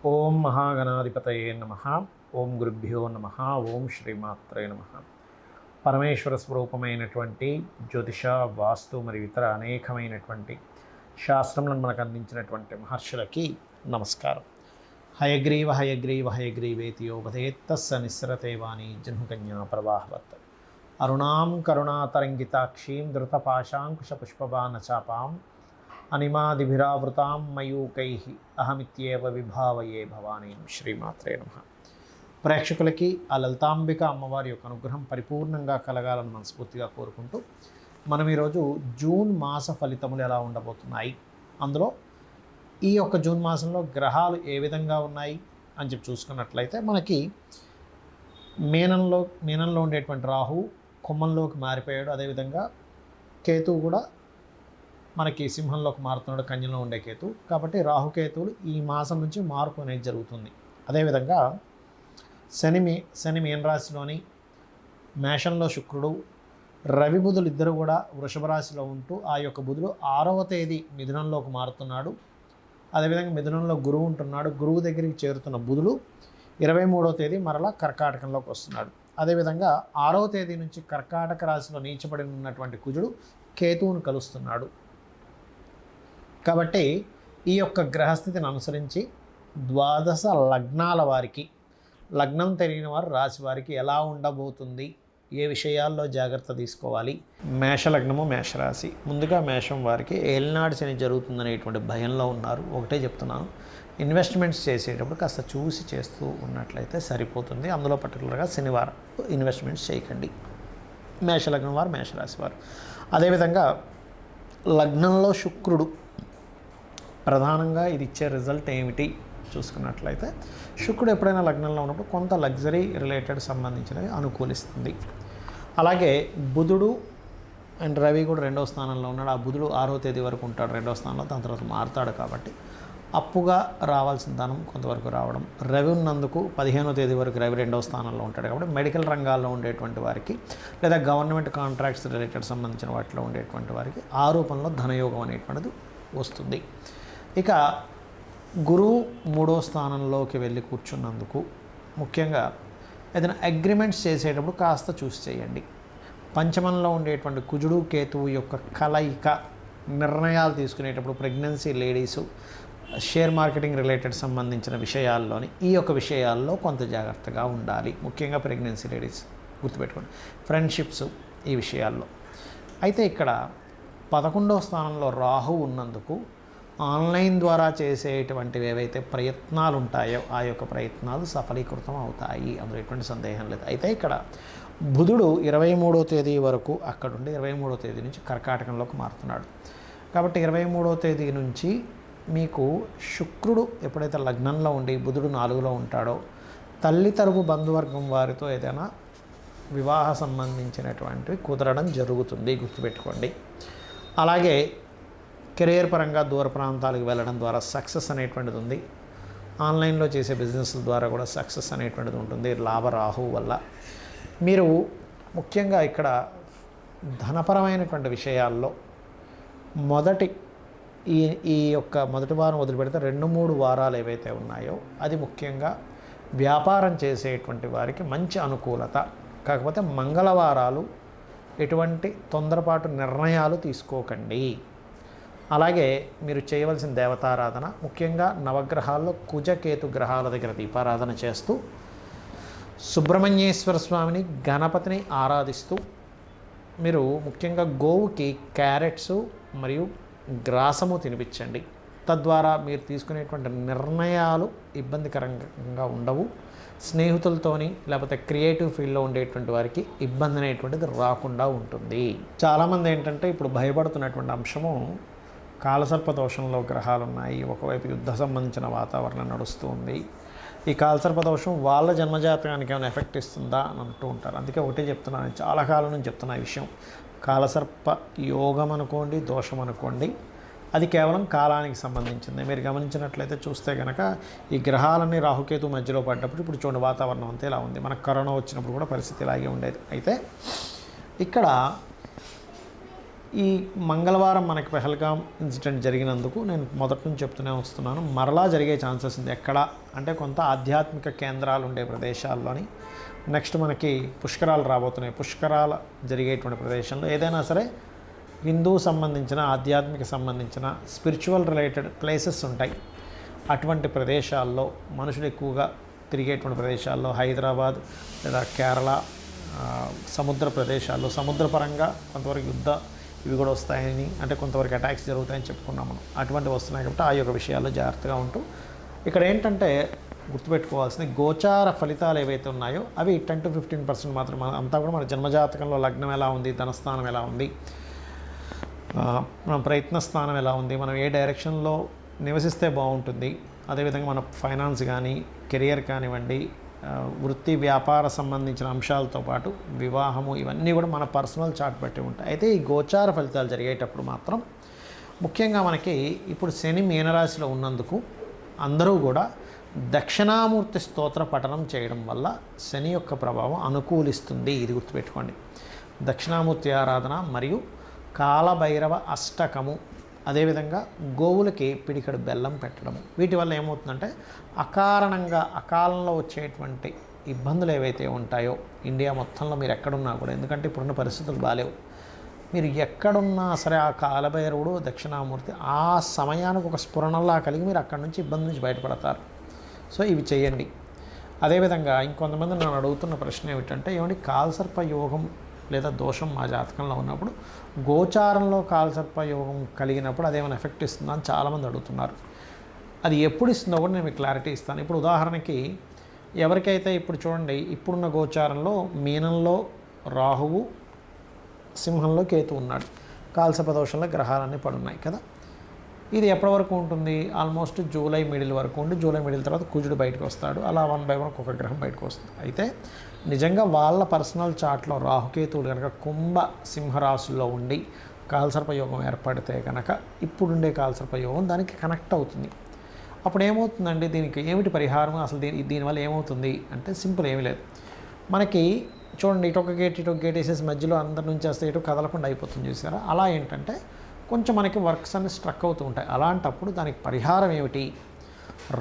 ఓం మహాగణాధిపతయే నమః. ఓం గురుభ్యో నమః. ఓం శ్రీమాత్రే నమః. పరమేశ్వర స్వరూపమైనటువంటి జ్యోతిష, వాస్తు మరియు ఇతర అనేకమైనటువంటి శాస్త్రములను మనకు అందించినటువంటి మహర్షులకి నమస్కారం. హయగ్రీవ హయగ్రీవ హయగ్రీవేతి యోపదేత్తస్స నిస్సరతే వాణి జహ్నుకన్యా ప్రవాహవత్. అరుణాం కరుణాతరంగితాక్షీం ధృతపాశాంకుశపుష్పబాణచాపాం అనిమాదిభిరావృతాం మయూకైః అహమిత్యేవ విభావయే భవానీ. శ్రీమాత్రే నమః. ప్రేక్షకులకి ఆ లలితాంబిక అమ్మవారి యొక్క అనుగ్రహం పరిపూర్ణంగా కలగాలని మనస్ఫూర్తిగా కోరుకుంటూ మనం ఈరోజు జూన్ మాస ఫలితములు ఎలా ఉండబోతున్నాయి, అందులో ఈ యొక్క జూన్ మాసంలో గ్రహాలు ఏ విధంగా ఉన్నాయి అని చెప్పి చూసుకున్నట్లయితే మనకి మీనంలో ఉండేటువంటి రాహు కుంభంలోకి మారిపోయాడు. అదేవిధంగా కేతువు కూడా మనకి సింహంలోకి మారుతున్నాడు, కన్యలో ఉండే కేతు. కాబట్టి రాహుకేతువులు ఈ మాసం నుంచి మార్పు అనేది జరుగుతుంది. అదేవిధంగా శని మీనరాశిలోని, మేషంలో శుక్రుడు, రవి బుధులు ఇద్దరు కూడా వృషభ రాశిలో ఉంటూ ఆ యొక్క బుధుడు 6వ తేదీ మిథునంలోకి మారుతున్నాడు. అదేవిధంగా మిథునంలో గురువు ఉంటున్నాడు. గురువు దగ్గరికి చేరుతున్న బుధుడు 23వ తేదీ మరలా కర్కాటకంలోకి వస్తున్నాడు. అదేవిధంగా 6వ తేదీ నుంచి కర్కాటక రాశిలో నీచబడి ఉన్నటువంటి కుజుడు కేతువును కలుస్తున్నాడు. కాబట్టి ఈ యొక్క గ్రహస్థితిని అనుసరించి ద్వాదశ లగ్నాల వారికి, లగ్నం తెలియని వారు రాశి వారికి ఎలా ఉండబోతుంది, ఏ విషయాల్లో జాగ్రత్త తీసుకోవాలి. మేషలగ్నము మేషరాశి. ముందుగా మేషం వారికి ఏలినాడు శని జరుగుతుందనేటువంటి భయంలో ఉన్నారు. ఒకటే చెప్తున్నాను, ఇన్వెస్ట్మెంట్స్ చేసేటప్పుడు కాస్త చూసి చేస్తూ ఉన్నట్లయితే సరిపోతుంది. అందులో పర్టికులర్గా శనివారం ఇన్వెస్ట్మెంట్స్ చేయకండి. మేషలగ్నం వారు, మేషరాశి వారు. అదేవిధంగా లగ్నంలో శుక్రుడు, ప్రధానంగా ఇది ఇచ్చే రిజల్ట్ ఏమిటి చూసుకున్నట్లయితే శుక్రుడు ఎప్పుడైనా లగ్నంలో ఉన్నప్పుడు కొంత లగ్జరీ రిలేటెడ్ సంబంధించినవి అనుకూలిస్తుంది. అలాగే బుధుడు అండ్ రవి కూడా 2వ స్థానంలో ఉన్నాడు. ఆ బుధుడు 6వ తేదీ వరకు ఉంటాడు 2వ స్థానంలో, దాని తర్వాత మారుతాడు. కాబట్టి అప్పుగా రావాల్సిన ధనం కొంతవరకు రావడం. రవి ఉన్నందుకు 15వ తేదీ వరకు రవి 2వ స్థానంలో ఉంటాడు. కాబట్టి మెడికల్ రంగాల్లో ఉండేటువంటి వారికి, లేదా గవర్నమెంట్ కాంట్రాక్ట్స్ రిలేటెడ్ సంబంధించిన వాటిలో ఉండేటువంటి వారికి ఆ రూపంలో ధనయోగం అనేటువంటిది వస్తుంది. ఇక గురువు 3వ స్థానంలోకి వెళ్ళి కూర్చున్నందుకు ముఖ్యంగా ఏదైనా అగ్రిమెంట్స్ చేసేటప్పుడు కాస్త చూసి చేయండి. పంచమంలో ఉండేటువంటి కుజుడు కేతువు యొక్క కలయిక నిర్ణయాలు తీసుకునేటప్పుడు pregnancy ladies, share marketing related సంబంధించిన విషయాల్లోని ఈ యొక్క విషయాల్లో కొంత జాగ్రత్తగా ఉండాలి. ముఖ్యంగా ప్రెగ్నెన్సీ లేడీస్ గుర్తుపెట్టుకోండి. ఫ్రెండ్షిప్స్ ఈ విషయాల్లో. అయితే ఇక్కడ 11వ స్థానంలో రాహు ఉన్నందుకు ఆన్లైన్ ద్వారా చేసేటువంటివి ఏవైతే ప్రయత్నాలు ఉంటాయో ఆ యొక్క ప్రయత్నాలు సఫలీకృతం అవుతాయి, అందులో ఎటువంటి సందేహం లేదు. అయితే ఇక్కడ బుధుడు 23వ తేదీ వరకు అక్కడుండి 23వ తేదీ నుంచి కర్కాటకంలోకి మారుతున్నాడు. కాబట్టి 23వ తేదీ నుంచి మీకు శుక్రుడు ఎప్పుడైతే లగ్నంలో ఉండి బుధుడు 4లో ఉంటాడో తల్లి తరపు బంధువర్గం వారితో ఏదైనా వివాహ సంబంధించినటువంటివి కుదరడం జరుగుతుంది, గుర్తుపెట్టుకోండి. అలాగే కెరియర్ పరంగా దూర ప్రాంతాలకు వెళ్ళడం ద్వారా సక్సెస్ అనేటువంటిది ఉంది. ఆన్లైన్లో చేసే బిజినెస్ల ద్వారా కూడా సక్సెస్ అనేటువంటిది ఉంటుంది లాభరాహు వల్ల. మీరు ముఖ్యంగా ఇక్కడ ధనపరమైనటువంటి విషయాల్లో ఈ యొక్క మొదటి వారం వదిలిపెడితే 2-3 వారాలు ఏవైతే ఉన్నాయో అది ముఖ్యంగా వ్యాపారం చేసేటువంటి వారికి మంచి అనుకూలత. కాకపోతే మంగళవారాలు ఎటువంటి తొందరపాటు నిర్ణయాలు తీసుకోకండి. అలాగే మీరు చేయవలసిన దేవతారాధన ముఖ్యంగా నవగ్రహాల్లో కుజకేతు గ్రహాల దగ్గర దీపారాధన చేస్తూ సుబ్రహ్మణ్యేశ్వర స్వామిని, గణపతిని ఆరాధిస్తూ మీరు ముఖ్యంగా గోవుకి క్యారెట్స్ మరియు గ్రాసము తినిపించండి. తద్వారా మీరు తీసుకునేటువంటి నిర్ణయాలు ఇబ్బందికరంగా ఉండవు. స్నేహితులతోని లేకపోతే క్రియేటివ్ ఫీల్డ్లో ఉండేటువంటి వారికి ఇబ్బంది అనేటువంటిది రాకుండా ఉంటుంది. చాలామంది ఏంటంటే ఇప్పుడు భయపడుతున్నటువంటి అంశము కాలసర్ప దోషంలో గ్రహాలు ఉన్నాయి, ఒకవైపు యుద్ధ సంబంధించిన వాతావరణం నడుస్తూ ఉంది. ఈ కాలసర్ప దోషం వాళ్ళ జన్మజాతకానికి ఏమైనా ఎఫెక్ట్ ఇస్తుందా అని అంటూ ఉంటారు. అందుకే ఒకటే చెప్తున్నాను, చాలా కాలం నుంచి చెప్తున్నా ఈ విషయం. కాలసర్ప యోగం అనుకోండి, దోషం అనుకోండి, అది కేవలం కాలానికి సంబంధించింది. మీరు గమనించినట్లయితే చూస్తే కనుక ఈ గ్రహాలన్నీ రాహుకేతు మధ్యలో పడ్డప్పుడు ఇప్పుడు చూడండి వాతావరణం అంతా ఇలా ఉంది. మనకు కరోనా వచ్చినప్పుడు కూడా పరిస్థితి ఇలాగే ఉండేది. అయితే ఇక్కడ ఈ మంగళవారం మనకి పెహల్గాం ఇన్సిడెంట్ జరిగినందుకు నేను మొదటి నుంచి చెప్తూనే వస్తున్నాను, మరలా జరిగే ఛాన్సెస్ ఉంది. ఎక్కడ అంటే కొంత ఆధ్యాత్మిక కేంద్రాలు ఉండే ప్రదేశాల్లోని, నెక్స్ట్ మనకి పుష్కరాలు రాబోతున్నాయి. పుష్కరాలు జరిగేటువంటి ప్రదేశంలో ఏదైనా సరే హిందూ సంబంధించిన, ఆధ్యాత్మిక సంబంధించిన, స్పిరిచువల్ రిలేటెడ్ ప్లేసెస్ ఉంటాయి. అటువంటి ప్రదేశాల్లో మనుషులు ఎక్కువగా తిరిగేటువంటి ప్రదేశాల్లో హైదరాబాద్ లేదా కేరళ సముద్ర ప్రదేశాల్లో, సముద్రపరంగా కొంతవరకు ఇవి కూడా వస్తాయని, అంటే కొంతవరకు అటాక్స్ జరుగుతాయని చెప్పుకున్నాం మనం. అటువంటివి వస్తున్నాయి కాబట్టి ఆ యొక్క విషయాల్లో జాగ్రత్తగా ఉంటూ, ఇక్కడ ఏంటంటే గుర్తుపెట్టుకోవాల్సింది గోచార ఫలితాలు ఏవైతే ఉన్నాయో అవి 10 to 15% మాత్రం. అంతా కూడా మన జన్మజాతకంలో లగ్నం ఎలా ఉంది, ధనస్థానం ఎలా ఉంది, మన ప్రయత్న స్థానం ఎలా ఉంది, మనం ఏ డైరెక్షన్లో నివసిస్తే బాగుంటుంది, అదేవిధంగా మన ఫైనాన్స్ కానీ, కెరియర్ కానివ్వండి, వృత్తి వ్యాపార సంబంధించిన అంశాలతో పాటు వివాహము, ఇవన్నీ కూడా మన పర్సనల్ చార్ట్ బట్టి ఉంటాయి. అయితే ఈ గోచార ఫలితాలు జరిగేటప్పుడు మాత్రం ముఖ్యంగా మనకి ఇప్పుడు శని మీనరాశిలో ఉన్నందుకు అందరూ కూడా దక్షిణామూర్తి స్తోత్ర పఠనం చేయడం వల్ల శని యొక్క ప్రభావం అనుకూలిస్తుంది. ఇది గుర్తుపెట్టుకోండి. దక్షిణామూర్తి ఆరాధన మరియు కాలభైరవ అష్టకము, అదేవిధంగా గోవులకి పిడికడు బెల్లం పెట్టడము, వీటి వల్ల ఏమవుతుందంటే అకాలంలో వచ్చేటువంటి ఇబ్బందులు ఏవైతే ఉంటాయో ఇండియా మొత్తంలో మీరు ఎక్కడున్నా కూడా, ఎందుకంటే ఇప్పుడున్న పరిస్థితులు బాలేవు, మీరు ఎక్కడున్నా సరే ఆ కాలభైరవుడు దక్షిణామూర్తి ఆ సమయానికి ఒక స్ఫురణలా కలిగి మీరు అక్కడి నుంచి ఇబ్బంది నుంచి బయటపడతారు. సో ఇవి చేయండి. అదేవిధంగా ఇంకొంతమంది నన్ను అడుగుతున్న ప్రశ్న ఏమిటంటే, ఏమంటే కాలసర్ప యోగం లేదా దోషం మా జాతకంలో ఉన్నప్పుడు గోచారంలో కాలసర్ప యోగం కలిగినప్పుడు అదేమైనా ఎఫెక్ట్ ఇస్తుందా అని చాలామంది అడుగుతున్నారు. అది ఎప్పుడు ఇస్తుందో కూడా నేను మీకు క్లారిటీ ఇస్తాను. ఇప్పుడు ఉదాహరణకి ఎవరికైతే ఇప్పుడు చూడండి, ఇప్పుడున్న గోచారంలో మీనంలో రాహువు, సింహంలో కేతు ఉన్నాడు, కాలసర్ప దోషంలో గ్రహాలన్నీ పడున్నాయి కదా. ఇది ఎప్పటి వరకు ఉంటుంది? ఆల్మోస్ట్ జూలై మిడిల్ వరకు ఉండి, జూలై మిడిల్ తర్వాత కుజుడు బయటకు వస్తాడు. అలా 1 by 1 ఒక్కొక్క గ్రహం బయటకు వస్తుంది. అయితే నిజంగా వాళ్ళ పర్సనల్ చార్ట్లో రాహుకేతువులు కనుక కుంభ సింహరాశుల్లో ఉండి కాలసర్పయోగం ఏర్పడితే కనుక ఇప్పుడుండే కాలసర్పయోగం దానికి కనెక్ట్ అవుతుంది. అప్పుడు ఏమవుతుందండి, దీనికి ఏమిటి పరిహారం, అసలు దీనివల్ల ఏమవుతుంది అంటే సింపుల్, ఏమీ లేదు. మనకి చూడండి, ఇటొక గేట్ వేసేసి మధ్యలో అందరి నుంచి వస్తే ఇటు కదలకుండా అయిపోతుంది చూసారా. అలా ఏంటంటే కొంచెం మనకి వర్క్స్ అన్ని స్ట్రక్ అవుతూ ఉంటాయి. అలాంటప్పుడు దానికి పరిహారం ఏమిటి?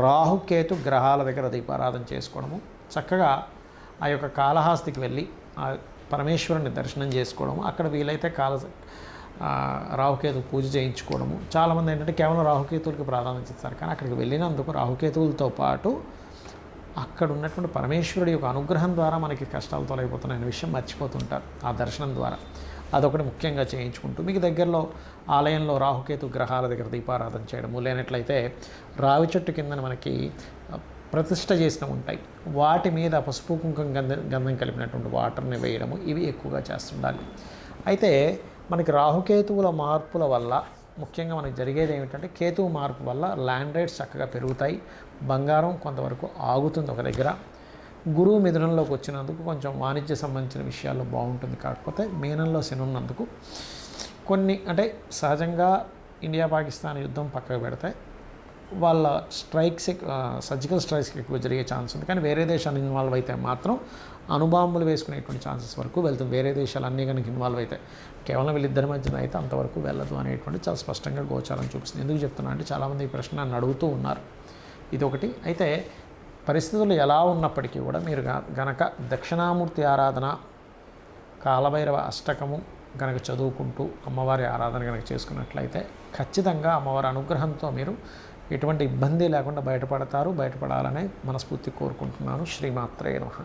రాహుకేతు గ్రహాల దగ్గర దీపారాధన చేసుకోవడము, చక్కగా ఆ యొక్క కాళహస్తికి వెళ్ళి ఆ పరమేశ్వరుని దర్శనం చేసుకోవడము, అక్కడ వీలైతే రాహుకేతు పూజ చేయించుకోవడము. చాలామంది ఏంటంటే కేవలం రాహుకేతువులకి ప్రాధాన్యత ఇస్తారు, కానీ అక్కడికి వెళ్ళినందుకు రాహుకేతువులతో పాటు అక్కడ ఉన్నటువంటి పరమేశ్వరుడి యొక్క అనుగ్రహం ద్వారా మనకి కష్టాలు తొలగిపోతున్నాయనే విషయం మర్చిపోతుంటారు ఆ దర్శనం ద్వారా. అదొకటి ముఖ్యంగా చేయించుకుంటూ మీకు దగ్గరలో ఆలయంలో రాహుకేతు గ్రహాల దగ్గర దీపారాధన చేయడము, లేనట్లయితే రావి చెట్టు కింద మనకి ప్రతిష్ఠ చేసినవి ఉంటాయి, వాటి మీద పసుపు కుంకుమ గంధం కలిపినటువంటి వాటర్ని వేయడము, ఇవి ఎక్కువగా చేస్తుండాలి. అయితే మనకి రాహుకేతువుల మార్పుల వల్ల ముఖ్యంగా మనకి జరిగేది ఏమిటంటే, కేతువు మార్పు వల్ల ల్యాండ్ రేట్స్ చక్కగా పెరుగుతాయి, బంగారం కొంతవరకు ఆగుతుంది ఒక దగ్గర. గురువు మిథునంలోకి వచ్చినందుకు కొంచెం వాణిజ్య సంబంధించిన విషయాల్లో బాగుంటుంది. కాకపోతే మీనంలో శని ఉన్నందుకు కొన్ని, అంటే సహజంగా ఇండియా పాకిస్తాన్ యుద్ధం పక్కకు పెడితే వాళ్ళ సర్జికల్ స్ట్రైక్స్ ఎక్కువ జరిగే ఛాన్స్ ఉంది. కానీ వేరే దేశాలు ఇన్వాల్వ్ అయితే మాత్రం అణుబాంబులు వేసుకునేటువంటి ఛాన్సెస్ వరకు వెళ్తుంది. వేరే దేశాలు అన్నీ కనుక ఇన్వాల్వ్ అయితే, కేవలం వీళ్ళిద్దరి మధ్యన అయితే అంతవరకు వెళ్ళదు అనేటువంటి చాలా స్పష్టంగా గోచారం చూపిస్తుంది. ఎందుకు చెప్తున్నా అంటే, చాలామంది ఈ ప్రశ్న నన్ను అడుగుతూ ఉన్నారు. ఇదొకటి. అయితే పరిస్థితులు ఎలా ఉన్నప్పటికీ కూడా మీరు గనక దక్షిణామూర్తి ఆరాధన, కాలభైరవ అష్టకము కనుక చదువుకుంటూ అమ్మవారి ఆరాధన కనుక చేసుకున్నట్లయితే ఖచ్చితంగా అమ్మవారి అనుగ్రహంతో మీరు ఎటువంటి ఇబ్బంది లేకుండా బయటపడతారు. బయటపడాలనే మనస్ఫూర్తి కోరుకుంటున్నాను. శ్రీమాత్రే నమః.